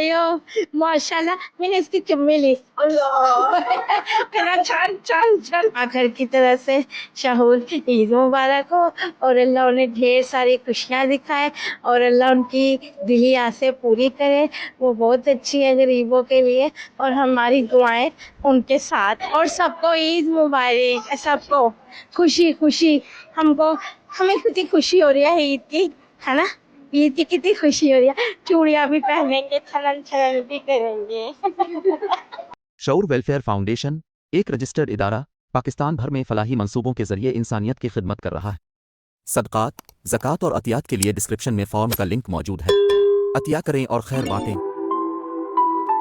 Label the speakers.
Speaker 1: आयो माशाल्लाह, मैंने इसकी चुम्मी ली। मेरा छान छान छान आखिर की तरह से शाहुल ईद मुबारक हो, और अल्लाह उन्हें ढेर सारी खुशियाँ दिखाए, और अल्लाह उनकी दिली आसे पूरी करे। वो बहुत अच्छी है गरीबों के लिए, और हमारी दुआएं उनके साथ। और सबको ईद मुबारक, सबको खुशी खुशी। हमको हमें कितनी खुशी हो रही है ईद की, है ना? ईद की कितनी खुशी हो रही है, चूड़ियां भी पहनेंगे, छनन छनन भी करेंगे।
Speaker 2: शऊर वेलफेयर फाउंडेशन एक रजिस्टर्ड इदारा पाकिस्तान भर में फलाही मंसूबों के जरिए इंसानियत की खिदमत कर रहा है। सदक़ात, ज़कात और अतियात के लिए डिस्क्रिप्शन में फॉर्म का लिंक मौजूद है। अतिया करें और खैर बांटें।